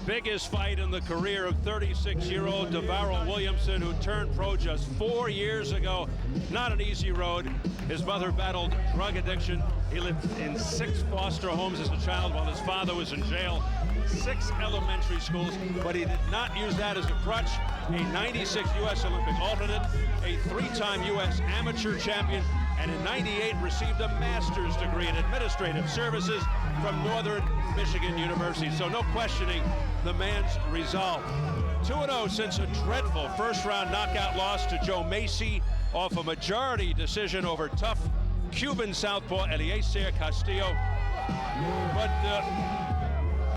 Biggest fight in the career of 36-year-old DAVARYLL Williamson, who turned pro just 4 years ago. Not an easy road. His mother battled drug addiction. He lived in 6 foster homes as a child while his father was in jail. 6 elementary schools, but he did not use that as a crutch. A 96 U.S. Olympic alternate, a 3-time U.S. amateur champion, and in '98 received a master's degree in administrative services from Northern Michigan University. So no questioning the man's resolve. 2-0 since a dreadful first-round knockout loss to Joe Macy off a majority decision over tough Cuban southpaw Eliezer Castillo. But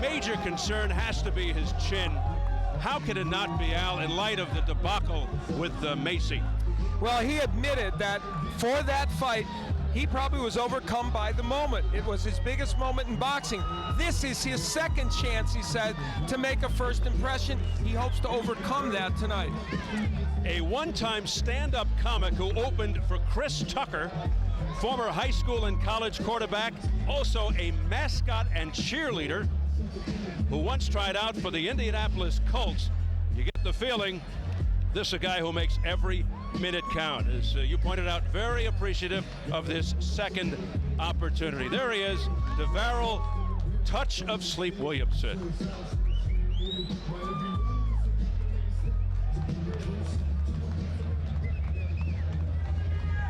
major concern has to be his chin. How could it not be, Al, in light of the debacle with Macy? Well, he admitted that for that fight, he probably was overcome by the moment. It was his biggest moment in boxing. This is his second chance, he said, to make a first impression. He hopes to overcome that tonight. A one-time stand-up comic who opened for Chris Tucker, former high school and college quarterback, also a mascot and cheerleader, who once tried out for the Indianapolis Colts. You get the feeling this is a guy who makes every minute count. As you pointed out, very appreciative of this second opportunity. There he is, DAVARYLL Touch of Sleep Williamson.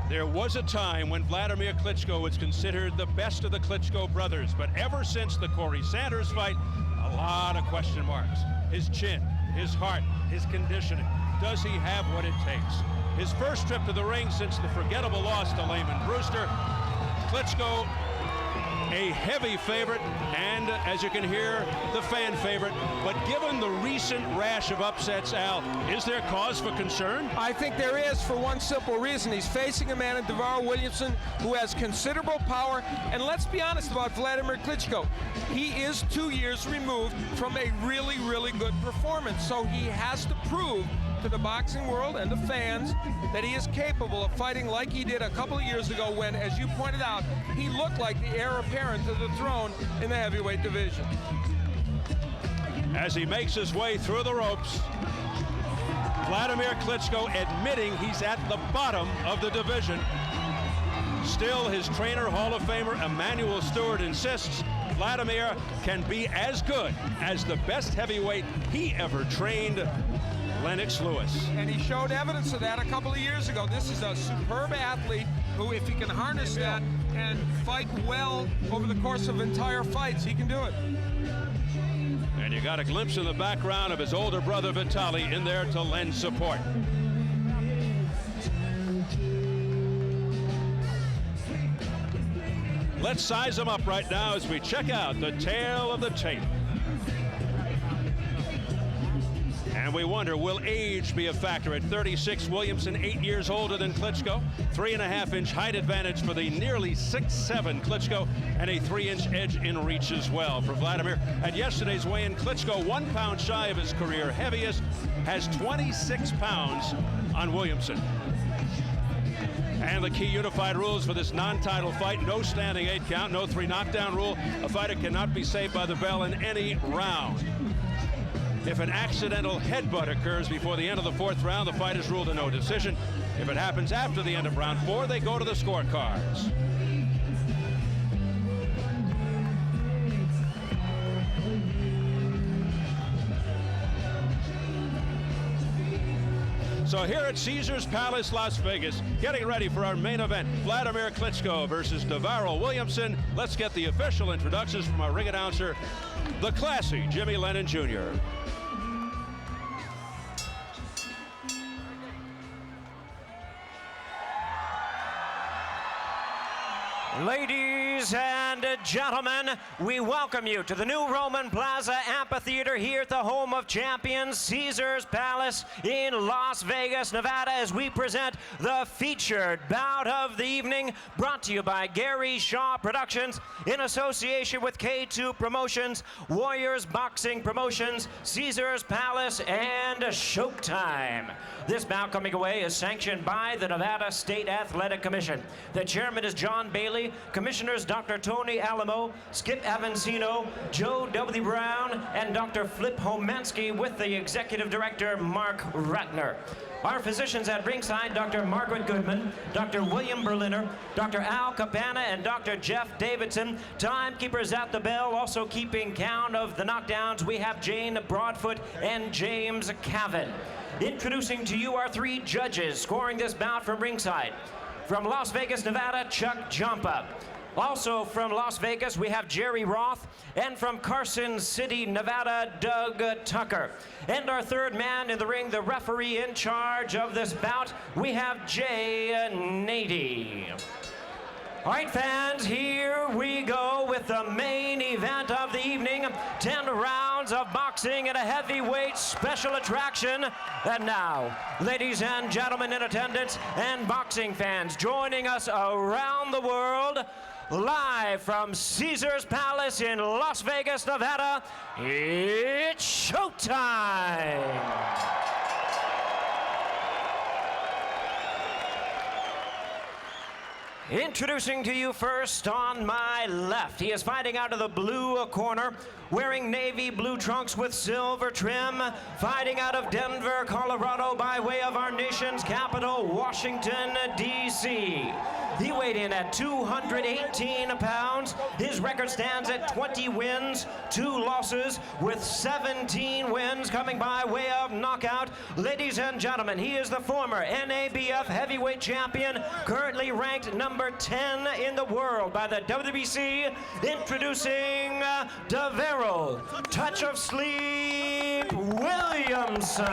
There was a time when Vladimir Klitschko was considered the best of the Klitschko brothers, but ever since the Corey Sanders fight, a lot of question marks. His chin, his heart, his conditioning. Does he have what it takes? His first trip to the ring since the forgettable loss to Layman Brewster. Klitschko, a heavy favorite, and as you can hear, the fan favorite. But given the recent rash of upsets, Al, is there cause for concern? I think there is, for one simple reason. He's facing a man in DAVARYLL Williamson who has considerable power. And let's be honest about Vladimir Klitschko. He is 2 years removed from a really, really good performance. So he has to prove to the boxing world and the fans that he is capable of fighting like he did a couple of years ago when, as you pointed out, he looked like the heir apparent to the throne in the heavyweight division. As he makes his way through the ropes, Vladimir Klitschko admitting he's at the bottom of the division. Still, his trainer, Hall of Famer EMANUEL STEWART, insists Vladimir can be as good as the best heavyweight he ever trained, Lennox Lewis. And he showed evidence of that a couple of years ago. This is a superb athlete who, if he can harness that and fight well over the course of entire fights, he can do it. And you got a glimpse in the background of his older brother Vitaly in there to lend support. Let's size him up right now as we check out the tale of the tape. And we wonder, will age be a factor? At 36, Williamson 8 years older than Klitschko. 3.5-inch height advantage for the nearly 6'7" Klitschko, and a 3-inch edge in reach as well for Vladimir. At yesterday's weigh-in, Klitschko 1 pound shy of his career heaviest, has 26 pounds on Williamson. And the key unified rules for this non-title fight: no standing 8 count, no 3 knockdown rule. A fighter cannot be saved by the bell in any round. If an accidental headbutt occurs before the end of the 4th round, the fight is ruled a no decision. If it happens after the end of round 4, they go to the scorecards. So here at Caesars Palace, Las Vegas, getting ready for our main event, Vladimir Klitschko versus DAVARYLL Williamson. Let's get the official introductions from our ring announcer, the classy Jimmy Lennon Jr. Ladies and gentlemen, we welcome you to the new Roman Plaza Amphitheater here at the home of champions, Caesars Palace in Las Vegas, Nevada, as we present the featured bout of the evening, brought to you by Gary Shaw Productions in association with K2 Promotions, Warriors Boxing Promotions, Caesars Palace, and Showtime. This bout coming away is sanctioned by the Nevada State Athletic Commission. The chairman is John Bailey. Committee, Commissioners Dr. Tony Alamo, Skip Avancino, Joe W. Brown, and Dr. Flip Homansky, with the Executive Director, Mark Ratner. Our physicians at ringside, Dr. Margaret Goodman, Dr. William Berliner, Dr. Al Cabana, and Dr. Jeff Davidson. Timekeepers at the bell, also keeping count of the knockdowns, we have Jane Broadfoot and James Cavan. Introducing to you our 3 judges scoring this bout from ringside. From Las Vegas, Nevada, Chuck Jumpa. Also from Las Vegas, we have Jerry Roth, and from Carson City, Nevada, Doug Tucker. And our 3rd man in the ring, the referee in charge of this bout, we have Jay Nady. All right, fans, here we go with the main event of the evening. 10 rounds of boxing and a heavyweight special attraction. And now, ladies and gentlemen in attendance and boxing fans joining us around the world, live from Caesar's Palace in Las Vegas, Nevada, it's showtime! Introducing to you first on my left, he is fighting out of the blue corner, wearing navy blue trunks with silver trim, fighting out of Denver, Colorado, by way of our nation's capital, Washington, D.C. He weighed in at 218 pounds. His record stands at 20 wins, 2 losses, with 17 wins coming by way of knockout. Ladies and gentlemen, he is the former NABF heavyweight champion, currently ranked number 10 in the world by the WBC, introducing DAVARYLL Touch of Sleep Williamson.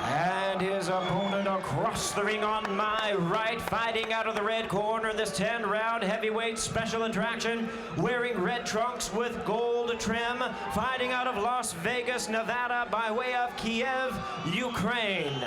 And his opponent across the ring on my right, fighting out of the red corner in this 10-round heavyweight special attraction, wearing red trunks with gold trim, fighting out of Las Vegas, Nevada, by way of Kiev, Ukraine.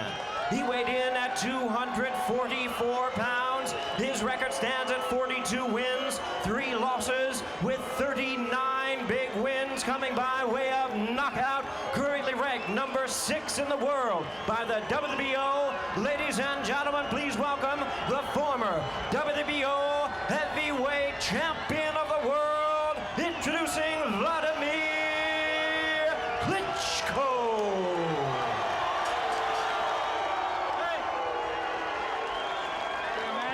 He weighed in at 244 pounds. His record stands at 42 wins, 3 losses, with 39 big wins coming by way of knockout. Currently ranked number 6 in the world by the WBO. Ladies and gentlemen, please welcome the former WBO heavyweight champion of the world, introducing WLADIMIR KLITCHKO.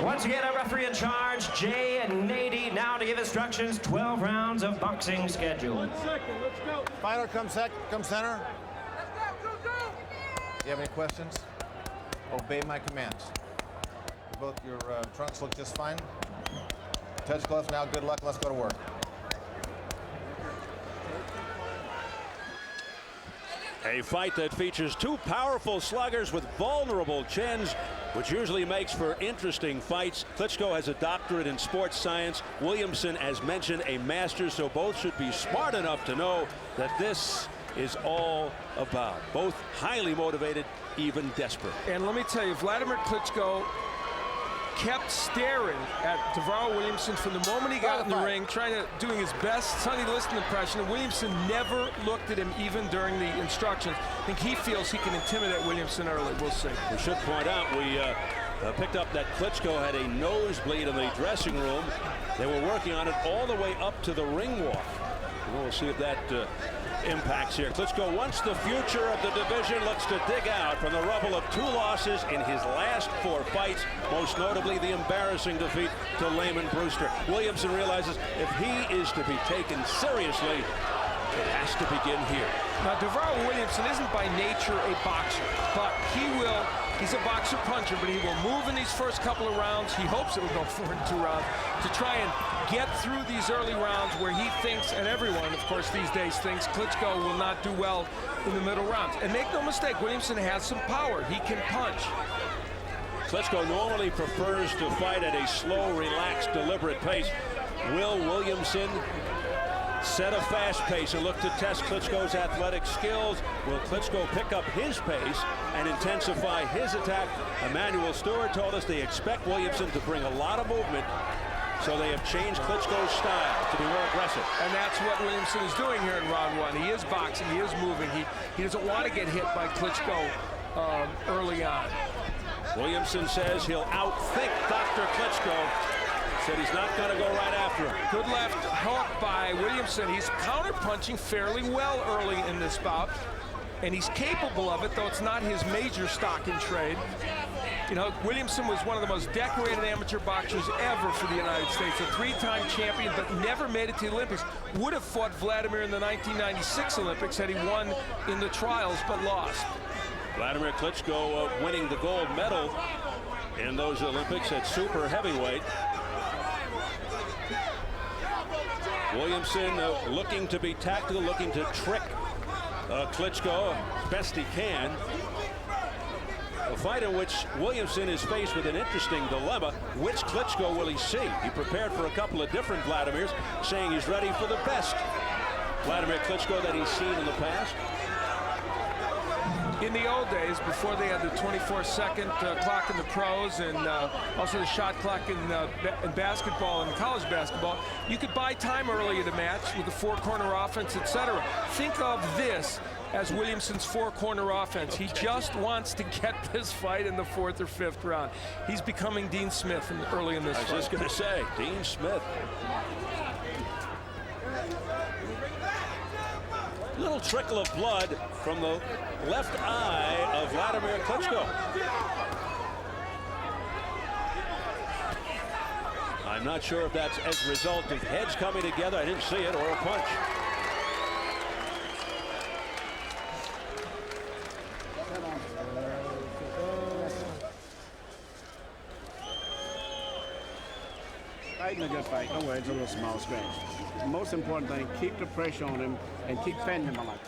Once again, our referee in charge, Jay Nady, now to give instructions. 12 rounds of boxing schedule. 1 second, let's go. Fighter, come center. Do you have any questions? Obey my commands. Both your trunks look just fine. Touch gloves now, good luck, let's go to work. A fight that features 2 powerful sluggers with vulnerable chins, which usually makes for interesting fights. Klitschko has a doctorate in sports science. Williamson, as mentioned, a master, so both should be smart enough to know that this is all about. Both highly motivated, even desperate. And let me tell you, WLADIMIR KLITCHKO kept staring at DAVARYLL Williamson from the moment he got in the ring, doing his best Sonny Liston impression, and Williamson never looked at him even during the instructions. I think he feels he can intimidate Williamson early. We'll see. We should point out, we picked up that Klitschko had a nosebleed in the dressing room. They were working on it all the way up to the ring walk. We'll see if that impacts here. Klitschko wants the future of the division, looks to dig out from the rubble of 2 losses in his last 4 fights, most notably the embarrassing defeat to Layman Brewster. Williamson realizes if he is to be taken seriously, it has to begin here. Now, DAVARYLL Williamson isn't by nature a boxer, but he's a boxer puncher, but he will move in these first couple of rounds. He hopes it will go 4 in 2 rounds to try and get through these early rounds where he thinks, and everyone, of course, these days thinks Klitschko will not do well in the middle rounds. And make no mistake, Williamson has some power. He can punch. Klitschko normally prefers to fight at a slow, relaxed, deliberate pace. Will Williamson set a fast pace and look to test Klitschko's athletic skills? Will Klitschko pick up his pace and intensify his attack? Emanuel Stewart told us they expect Williamson to bring a lot of movement, so they have changed Klitschko's style to be more aggressive. And that's what Williamson is doing here in round 1. He is boxing, he is moving. He doesn't want to get hit by Klitschko early on. Williamson says he'll outthink Dr. Klitschko. Said he's not going to go right after him. Good left hook by Williamson. He's counter-punching fairly well early in this bout, and he's capable of it, though it's not his major stock in trade. You know, Williamson was one of the most decorated amateur boxers ever for the United States, a three-time champion, but never made it to the Olympics. Would have fought Vladimir in the 1996 Olympics had he won in the trials, but lost. Vladimir Klitschko winning the gold medal in those Olympics at super heavyweight. Williamson looking to be tactical, looking to trick Klitschko as best he can. A fight in which Williamson is faced with an interesting dilemma. Which Klitschko will he see? He prepared for a couple of different Vladimirs, saying he's ready for the best Vladimir Klitschko that he's seen in the past. In the old days, before they had the 24-second clock in the pros and also the shot clock in basketball and college basketball, you could buy time early in a match with a four-corner offense, etc. Think of this as Williamson's four-corner offense. He just wants to get this fight in the fourth or fifth round. He's becoming Dean Smith early in this fight. I was just going to say, Dean Smith. Little trickle of blood from the left eye of Vladimir Klitschko. I'm not sure if that's as a result of heads coming together, I didn't see it, or a punch. Fighting a good fight. Don't worry, it's a little small scratch. The most important thing, keep the pressure on him and keep fending him a lot.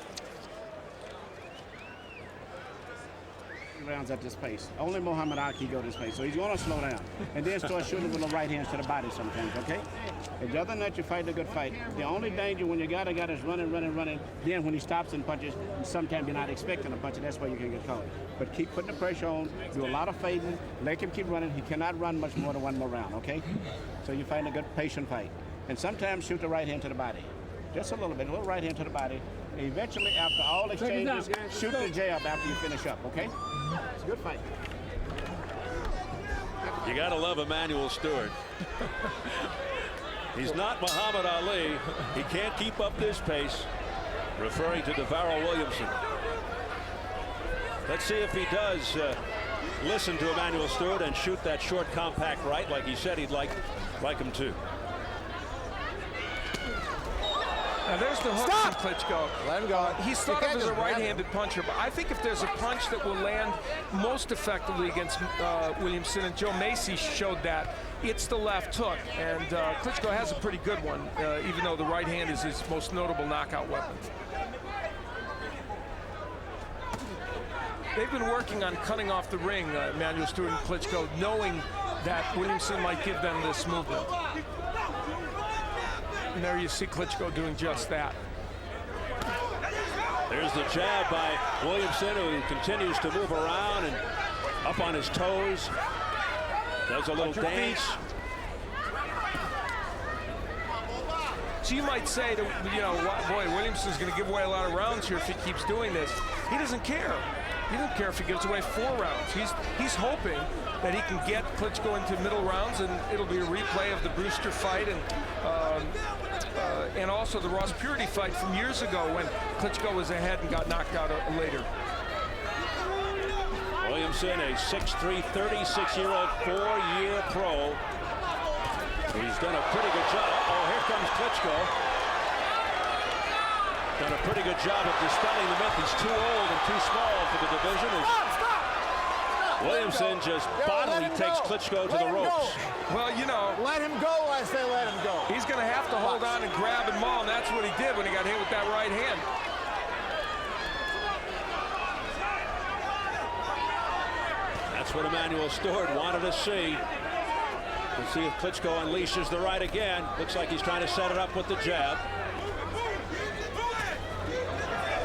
Rounds at this pace. Only Muhammad Ali go this pace, so he's going to slow down and then start shooting with the right hands to the body sometimes. Okay. And the other than that, you're fighting a good fight. The only danger when you got a guy that's running. Then when he stops and punches, sometimes you're not expecting a punch, and that's where you can get caught. But keep putting the pressure on. Do a lot of fading. Let him keep running. He cannot run much more than one more round. Okay. So you're fighting a good patient fight. And sometimes shoot the right hand to the body. Just a little bit, a little right hand to the body. And eventually, after all exchanges, shoot the jab after you finish up, okay? It's a good fight. You got to love Emanuel Stewart. He's not Muhammad Ali. He can't keep up this pace, referring to DAVARYLL Williamson. Let's see if he does listen to Emanuel Stewart and shoot that short, compact right like he said he'd like him to. Now there's the hook from Klitschko. Let him go. He's thought of as a right-handed puncher, but I think if there's a punch that will land most effectively against Williamson, and Joe Macy showed that, it's the left hook. And Klitschko has a pretty good one, even though the right hand is his most notable knockout weapon. They've been working on cutting off the ring, Emanuel Stewart and Klitschko, knowing that Williamson might give them this movement. And there you see Klitschko doing just that. There's the jab by Williamson, who continues to move around and up on his toes. Does a little dance. So you might say that, you know, boy, Williamson's going to give away a lot of rounds here if he keeps doing this. He doesn't care. He doesn't care if he gives away 4 rounds. He's hoping that he can get Klitschko into middle rounds, and it'll be a replay of the Brewster fight and also the Ross Purity fight from years ago when Klitschko was ahead and got knocked out later. Williamson, a 6'3", 36-year-old, 4-year pro. He's done a pretty good job. Oh, here comes Klitschko. Done a pretty good job of dispelling the myth. He's too old and too small for the division. Williamson just bodily takes Klitschko to the ropes. Well, you know, Let him go, I say let him go. he's going to have to hold on and grab and maul, and that's what he did when he got hit with that right hand. That's what Emanuel Stewart wanted to see. We'll see if Klitschko unleashes the right again. Looks like he's trying to set it up with the jab.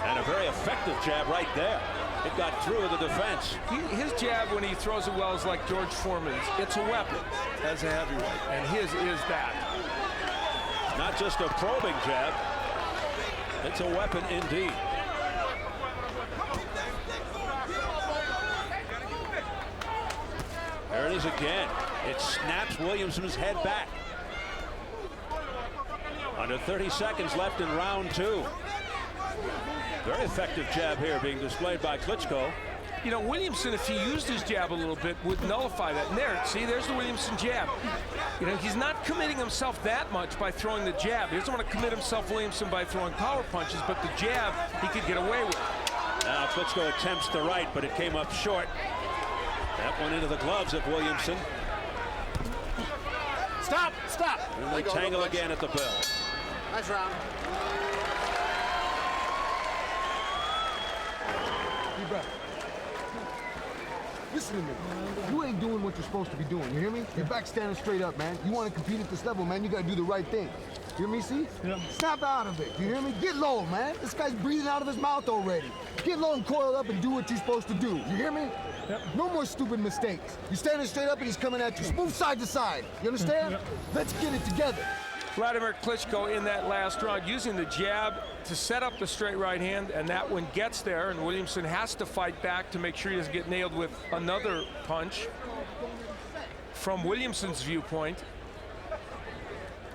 And a very effective jab right there. It got through the defense. His jab, when he throws it well, is like George Foreman's. It's a weapon as a heavyweight, and his is that. Not just a probing jab. It's a weapon indeed. There it is again. It snaps Williamson's head back. Under 30 seconds left in round 2. Very effective jab here being displayed by Klitschko. You know, Williamson, if he used his jab a little bit, would nullify that. And there, see, there's the Williamson jab. You know, he's not committing himself that much by throwing the jab. He doesn't want to commit himself, Williamson, by throwing power punches, but the jab he could get away with. Now Klitschko attempts the right, but it came up short. That one into the gloves of Williamson. Stop! Stop! And they tangle again at the bell. Nice round. Be back. Listen to me. You ain't doing what you're supposed to be doing. You hear me? You're back standing straight up, man. You want to compete at this level, man. You got to do the right thing. You hear me, see? Yeah. Snap out of it. You hear me? Get low, man. This guy's breathing out of his mouth already. Get low and coil up and do what you're supposed to do. You hear me? Yep. No more stupid mistakes. You're standing straight up and he's coming at you. Move side to side. You understand? Yep. Let's get it together. Wladimir Klitschko in that last round using the jab to set up the straight right hand, and that one gets there, and Williamson has to fight back to make sure he doesn't get nailed with another punch. From Williamson's viewpoint,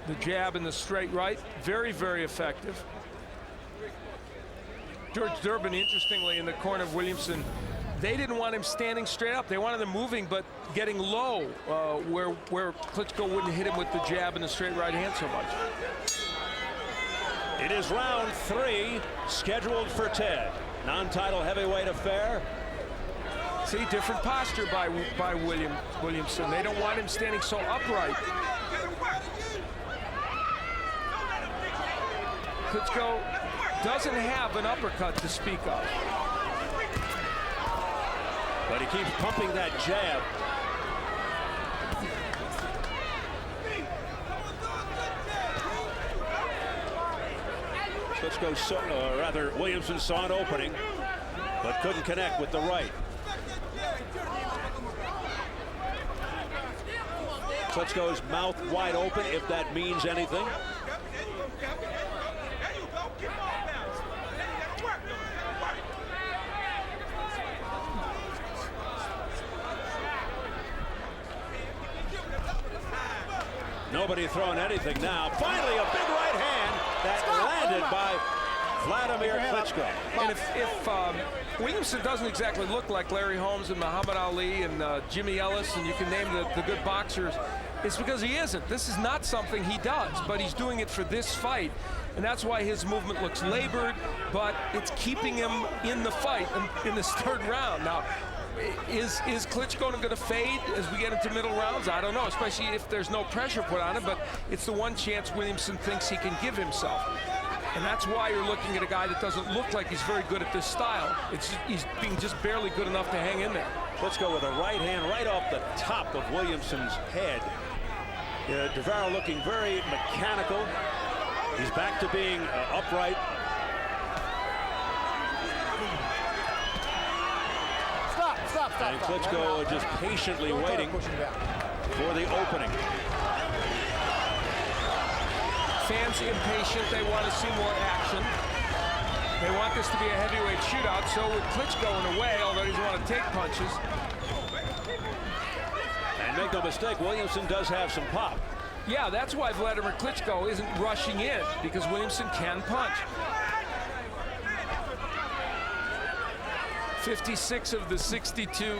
the jab and the straight right, very, very effective. George Durbin, interestingly, in the corner of Williamson, they didn't want him standing straight up. They wanted him moving, but getting low, where Klitschko wouldn't hit him with the jab and the straight right hand so much. It is round 3, scheduled for 10. Non-title heavyweight affair. See, different posture by Williamson. They don't want him standing so upright. Klitschko doesn't have an uppercut to speak of. But he keeps pumping that jab. Klitschko, Williamson saw an opening, but couldn't connect with the right. Klitschko's mouth wide open, if that means anything. Nobody throwing anything now. Finally, a big right hand that landed by Wladimir Klitschko. And if Williamson doesn't exactly look like Larry Holmes and Muhammad Ali and Jimmy Ellis, and you can name the good boxers, it's because he isn't. This is not something he does, but he's doing it for this fight. And that's why his movement looks labored, but it's keeping him in the fight in this third round. Now, is Klitschko going to fade as we get into middle rounds? I don't know, especially if there's no pressure put on him, but it's the one chance Williamson thinks he can give himself. And that's why you're looking at a guy that doesn't look like he's very good at this style. He's being just barely good enough to hang in there. Klitschko with a right hand right off the top of Williamson's head. DAVARYLL looking very mechanical. He's back to being upright. Stop. And Klitschko just patiently waiting for the opening. Fans impatient, they want to see more action. They want this to be a heavyweight shootout, so with Klitschko in a way, although he doesn't want to take punches. And make no mistake, Williamson does have some pop. Yeah, that's why Wladimir Klitschko isn't rushing in, because Williamson can punch. 56 of the 62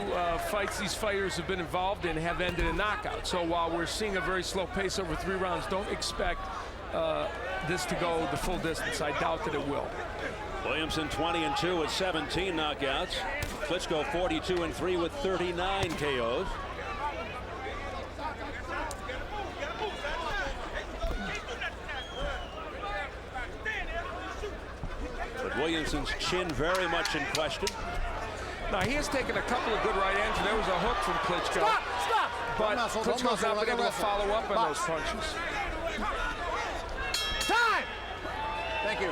fights these fighters have been involved in have ended in knockout. So while we're seeing a very slow pace over 3 rounds, don't expect this to go the full distance. I doubt that it will. Williamson 20-2 with 17 knockouts. Klitschko 42-3 with 39 KOs. But Williamson's chin very much in question. Now, he has taken a couple of good right hands. There was a hook from Klitschko. Stop! But Klitschko's not been able to follow up on those punches. Time! Thank you.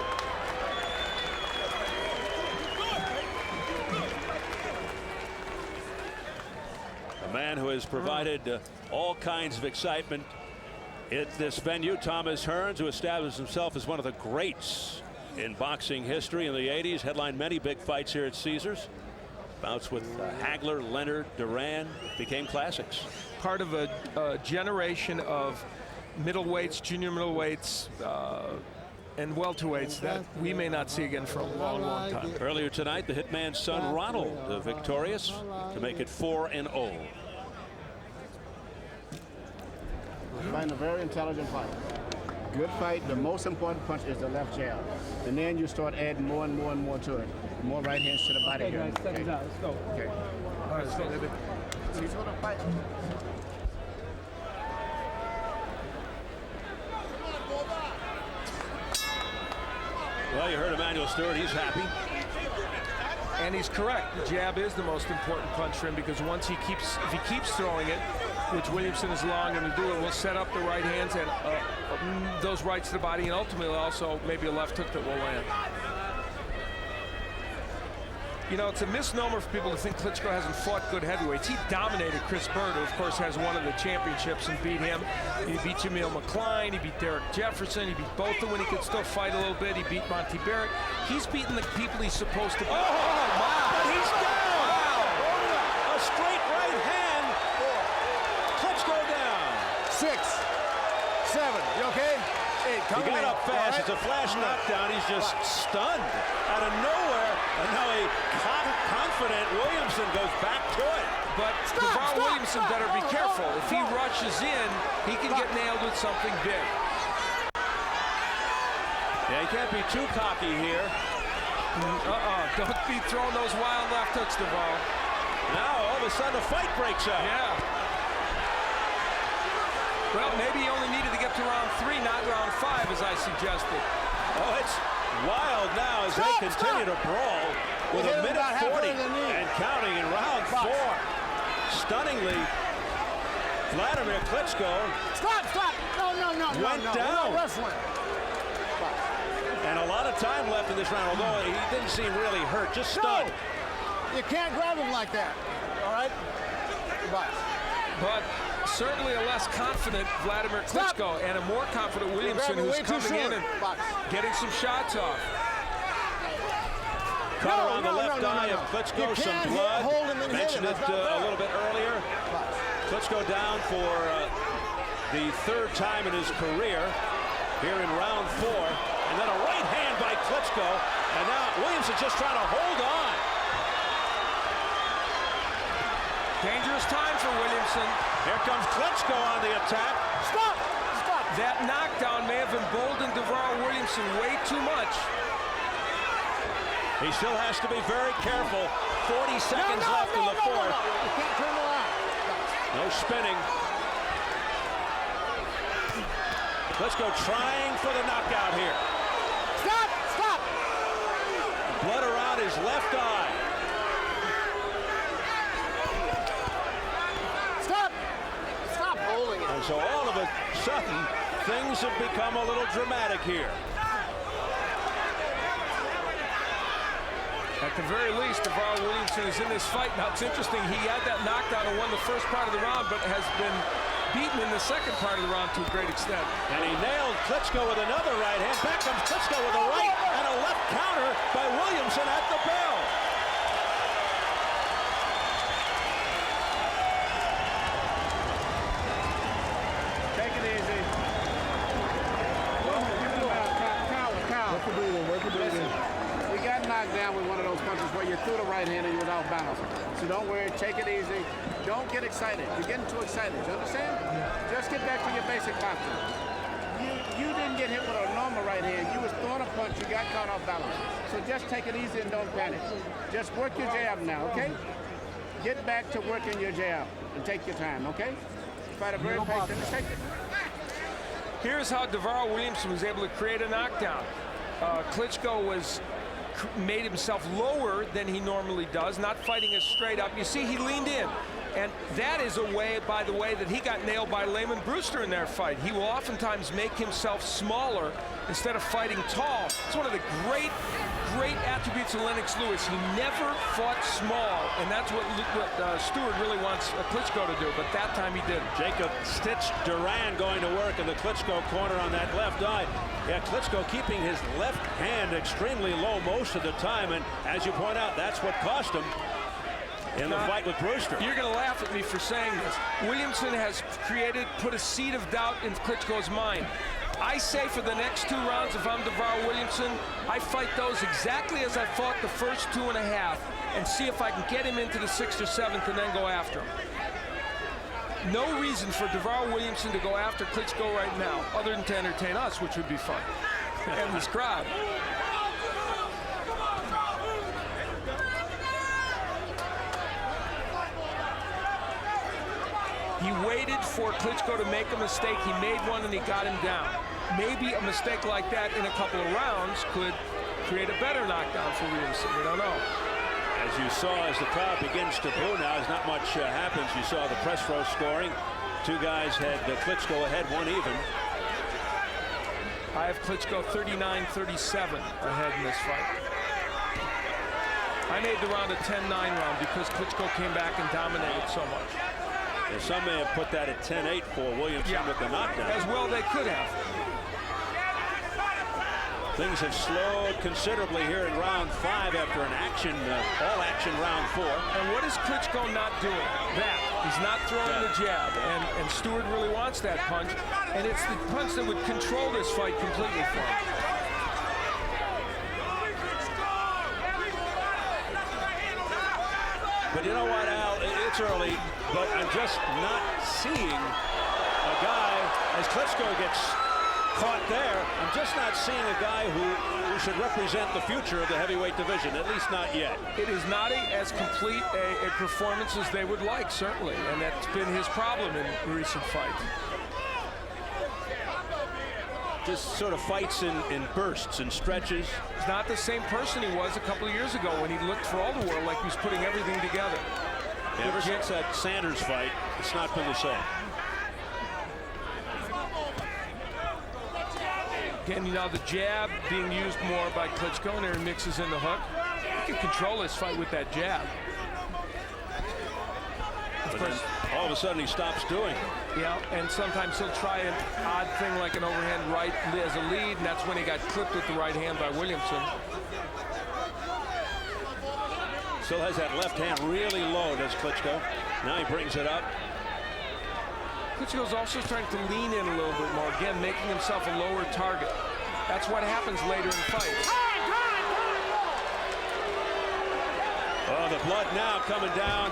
A man who has provided all kinds of excitement at this venue, Thomas Hearns, who established himself as one of the greats in boxing history in the 80s, headlined many big fights here at Caesars. Bouts with Hagler, Leonard, Duran became classics. Part of a generation of middleweights, junior middleweights, and welterweights that we may not see again for a long, long time. Earlier tonight, the Hitman's son Ronald victorious to make it 4-0. Find a very intelligent fight. Good fight. The most important punch is the left jab, and then you start adding more and more and more to it. More right hands to the body. Okay, here. guys, seconds out. Let's go. Okay. All right, let's go. He's going to fight. Well, you heard Emmanuel Stewart. He's happy. And he's correct. The jab is the most important punch for him because once if he keeps throwing it, which Williamson is allowing him to do, it will set up the right hands and those rights to the body, and ultimately also maybe a left hook that will land. You know, it's a misnomer for people to think Klitschko hasn't fought good heavyweights. He dominated Chris Bird, who of course has one of the championships, and beat him. He beat Jameel McCline, he beat Derek Jefferson, he beat both of them when he could still fight a little bit. He beat Monty Barrett. He's beaten the people he's supposed to beat. Oh, wow. But he's down. Wow. A straight right hand. Klitschko down. 6, 7. You okay? 8. He got up fast. It's a flash knockdown. He's just stunned out of nowhere. And now a confident Williamson goes back to it. But DAVARYLL Williamson better be careful. If he rushes in, he can get nailed with something big. Yeah, he can't be too cocky here. Don't be throwing those wild left hooks, DAVARYLL. Now, all of a sudden, a fight breaks out. Yeah. Well, maybe he only needed to get to round 3, not round 5, as I suggested. Oh, it's wild now as they continue to brawl with a minute 40 and counting in round 4. Stunningly, Vladimir Klitschko went down. And a lot of time left in this round, although he didn't seem really hurt, just stunned. You can't grab him like that. All right? Goodbye. But certainly a less confident Vladimir Klitschko and a more confident Williamson, who's coming in and getting some shots off. Cut around the left eye of Klitschko, some blood. Mentioned it a little bit earlier. Klitschko down for the 3rd time in his career here in round 4. And then a right hand by Klitschko. And now Williamson just trying to hold on. Dangerous time for Williamson. Here comes Klitschko on the attack. Stop! That knockdown may have emboldened DAVARYLL Williamson way too much. He still has to be very careful. 40 seconds left in the 4th. You can't turn around. No spinning. Klitschko trying for the knockout here. Stop! Blood around his left eye. Stop holding it. And so all of a sudden, things have become a little dramatic here. At the very least, DAVARYLL Williamson is in this fight. Now, it's interesting, he had that knockdown and won the first part of the round, but has been beaten in the second part of the round to a great extent. And he nailed Klitschko with another right hand. Back comes Klitschko with a right and a left counter by Williamson at the bell. Take it easy. Listen, we got knocked down with one of those punches where you threw the right hand and you was off balance. So don't worry, take it easy. Don't get excited. You're getting too excited. You understand? Just get back to your basic boxing. You didn't get hit with a normal right hand. You was throwing a punch. You got caught off balance. So just take it easy and don't panic. Just work your jab now, okay? Get back to working your jab and take your time, okay? Fight a very patient. Take it. Here's how DAVARYLL Williamson was able to create a knockdown. Klitschko made himself lower than he normally does, not fighting as straight up. You see, he leaned in. And that is a way, by the way, that he got nailed by Layman Brewster in their fight. He will oftentimes make himself smaller instead of fighting tall. It's one of the great attributes of Lennox Lewis. He never fought small, and that's what Stewart really wants Klitschko to do, but that time he didn't. Jacob Stitch Duran going to work in the Klitschko corner on that left eye. Yeah, Klitschko keeping his left hand extremely low most of the time, and as you point out, that's what cost him. in the fight with Brewster. You're going to laugh at me for saying this. Williamson has put a seed of doubt in Klitschko's mind. I say for the next 2 rounds, if I'm DAVARYLL Williamson, I fight those exactly as I fought the first 2.5 and see if I can get him into the 6th or 7th and then go after him. No reason for DAVARYLL Williamson to go after Klitschko right now, other than to entertain us, which would be fun, and this crowd. He waited for Klitschko to make a mistake. He made one and he got him down. Maybe a mistake like that in a couple of rounds could create a better knockdown for Williamson. We don't know. As you saw, as the crowd begins to boo now, as not much happens, you saw the press row scoring. 2 guys had Klitschko ahead, 1 even. I have Klitschko 39-37 ahead in this fight. I made the round a 10-9 round because Klitschko came back and dominated so much. And some may have put that at 10-8 for Williamson with the knockdown. As well they could have. Things have slowed considerably here in round 5 after an all-action round 4. And what is Klitschko not doing? That. He's not throwing the jab. And Stewart really wants that punch. And it's the punch that would control this fight completely for him. But you know what, Al? It's early, but I'm just not seeing a guy, as Klitschko gets caught there, I'm just not seeing a guy who should represent the future of the heavyweight division, at least not yet. It is not as complete a performance as they would like, certainly, and that's been his problem in recent fights. Just sort of fights in bursts and stretches. He's not the same person he was a couple of years ago when he looked for all the world like he was putting everything together. Ever since that Sanders fight, it's not been the same. Again, you know, the jab being used more by Klitschko, and there he mixes in the hook. He can control this fight with that jab. Of course, all of a sudden he stops doing it. Yeah, and sometimes he'll try an odd thing like an overhand right as a lead, and that's when he got clipped with the right hand by Williamson. Still has that left hand really low, does Klitschko. Now he brings it up. Klitschko's also starting to lean in a little bit more, again, making himself a lower target. That's what happens later in fights. Oh, the blood now coming down.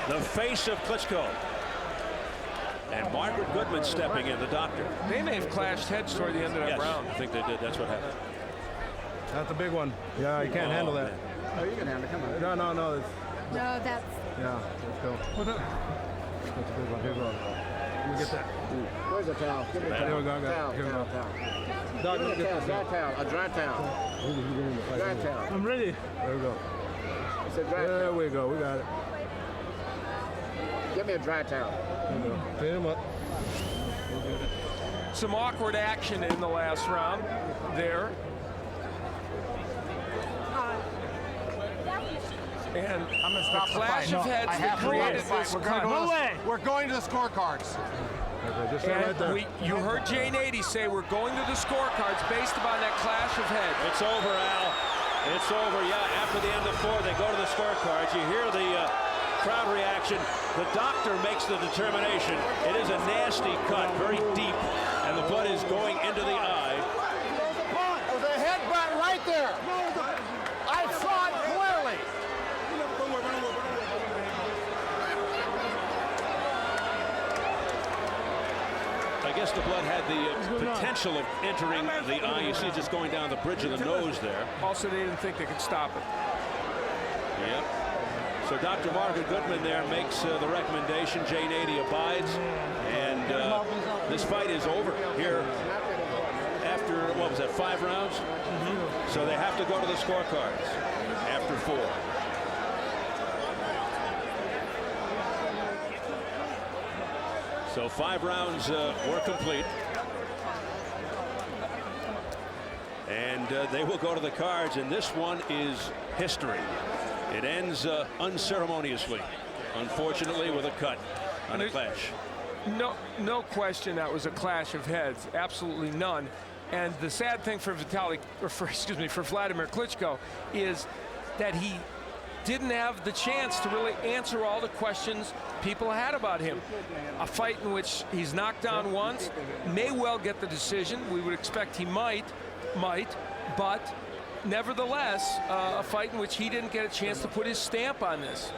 The face of Klitschko. And Margaret Goodman stepping in, the doctor. They may have clashed heads toward the end of that round. I think they did. That's what happened. That's a big one. Yeah, you can't handle that. Man. Oh, you can handle it. Come on. No. No, that's... Yeah, let's go. That's a big one. Here we go. Let me get that. Where's the towel? Give me a Here we towel. go. Towel. Here we go. Give me a towel. Dry towel. A dry towel. Dry towel. I'm ready. There we go. It's a dry There towel. we go. We got it. Give me a dry towel. There we go. Clean him up. Some awkward action in the last round there. And I'm going to stop the clash fight. of heads that created this cut. We're going to the scorecards. Okay, just stay right there. And you heard Jane 80 say we're going to the scorecards based upon that clash of heads. It's over, Al. It's over, yeah. After the end of 4, they go to the scorecards. You hear the crowd reaction. The doctor makes the determination. It is a nasty cut, very deep, and the blood is going into the eye. There's a headbutt right there. I saw it clearly. I guess the blood had the potential of entering the eye. You see it just going down the bridge of the nose there. Also, they didn't think they could stop it. Yep. So Dr. Margaret Goodman there makes the recommendation. Jane 80 abides. And this fight is over here after, what was that, 5 rounds? So they have to go to the scorecards after 4. So 5 rounds were complete. And they will go to the cards, and this one is history. It ends unceremoniously, unfortunately, with a cut on a clash. No question that was a clash of heads, absolutely none. And the sad thing for Vladimir Klitschko is that he didn't have the chance to really answer all the questions people had about him. A fight in which he's knocked down once, may well get the decision. We would expect he might, but nevertheless, a fight in which he didn't get a chance to put his stamp on this.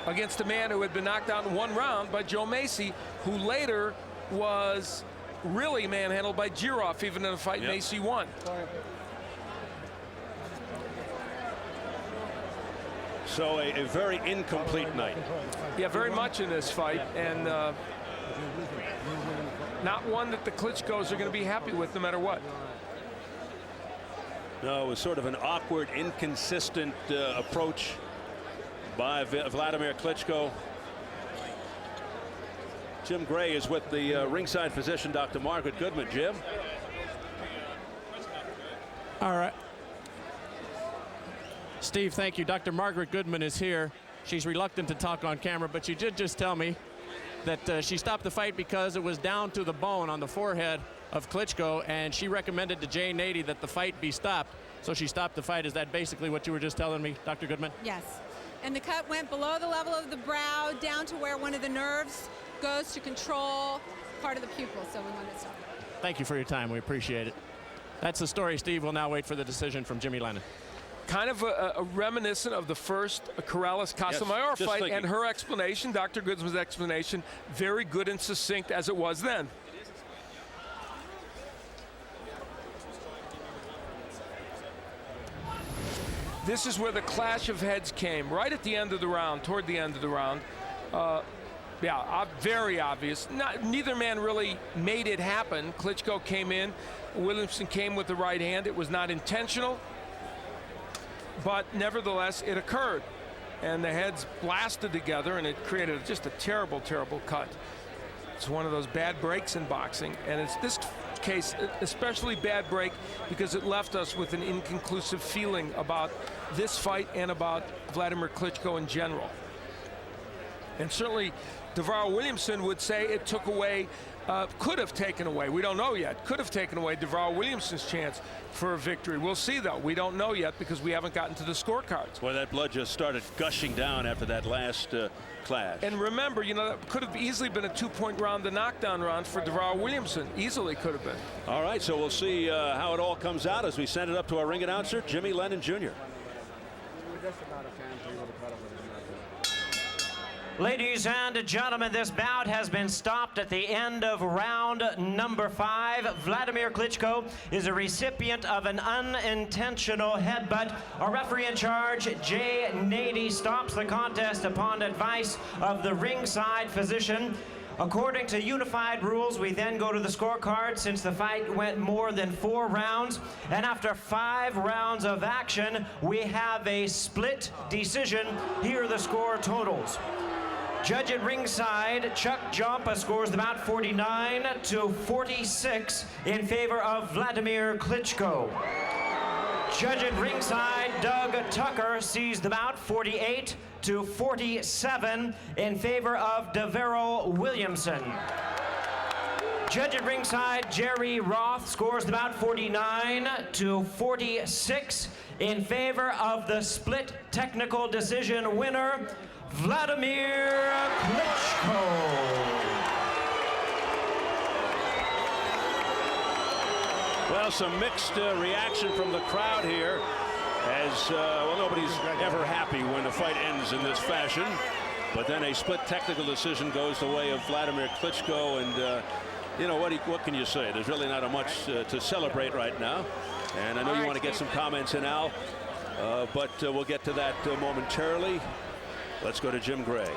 Against a man who had been knocked out in one round by Joe Macy, who later was really manhandled by Giroff, even in a fight Macy won. So a very incomplete night. Yeah, very much in this fight, and not one that the Klitschkos are going to be happy with no matter what. No, it was sort of an awkward, inconsistent approach by Vladimir Klitschko. Jim Gray is with the ringside physician, Dr. Margaret Goodman. Jim? All right. Steve, thank you. Dr. Margaret Goodman is here. She's reluctant to talk on camera, but she did just tell me that she stopped the fight because it was down to the bone on the forehead of Klitschko, and she recommended to Jay Nady that the fight be stopped. So she stopped the fight. Is that basically what you were just telling me, Dr. Goodman? Yes. And the cut went below the level of the brow, down to where one of the nerves goes to control part of the pupil, so we wanted to stop it. Thank you for your time. We appreciate it. That's the story, Steve. We'll now wait for the decision from Jimmy Lennon. Kind of a reminiscent of the first Corrales-Casamayor fight, and her explanation, Dr. Goodman's explanation, very good and succinct as it was then. This is where the clash of heads came, right at the end of the round, toward the end of the round. Yeah, very obvious. Neither man really made it happen. Klitschko came in, Williamson came with the right hand. It was not intentional, but nevertheless, it occurred. And the heads blasted together, and it created just a terrible, terrible cut. It's one of those bad breaks in boxing, and it's this case especially bad break because it left us with an inconclusive feeling about this fight and about Vladimir Klitschko in general. And certainly DAVARYLL Williamson would say it took away, could have taken away, we don't know yet, could have taken away DAVARYLL Williamson's chance for a victory. We'll see, though. We don't know yet because we haven't gotten to the scorecards. Well, that blood just started gushing down after that last clash. And remember, you know, that could have easily been a two-point round, the knockdown round for DAVARYLL Williamson. Easily could have been. All right, so we'll see how it all comes out as we send it up to our ring announcer, Jimmy Lennon Jr. Ladies and gentlemen, this bout has been stopped at the end of round number 5. Vladimir Klitschko is a recipient of an unintentional headbutt. Our referee in charge, Jay Nady, stops the contest upon advice of the ringside physician. According to unified rules, we then go to the scorecard since the fight went more than 4 rounds. And after 5 rounds of action, we have a split decision. Here are the score totals. Judge at ringside, Chuck Jompa scores the bout 49-46 in favor of Vladimir Klitschko. Judge at ringside, Doug Tucker sees the bout 48-47 in favor of DAVARYLL Williamson. Judge at ringside, Jerry Roth scores the bout 49-46 in favor of the split technical decision winner, Vladimir Klitschko. Well, some mixed reaction from the crowd here as, well, nobody's ever happy when a fight ends in this fashion. But then a split technical decision goes the way of Vladimir Klitschko, and you know, what can you say? There's really not much to celebrate right now. And I know you want to get some comments in, Al, but we'll get to that momentarily. Let's go to Jim Gray.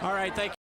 All right, thank you.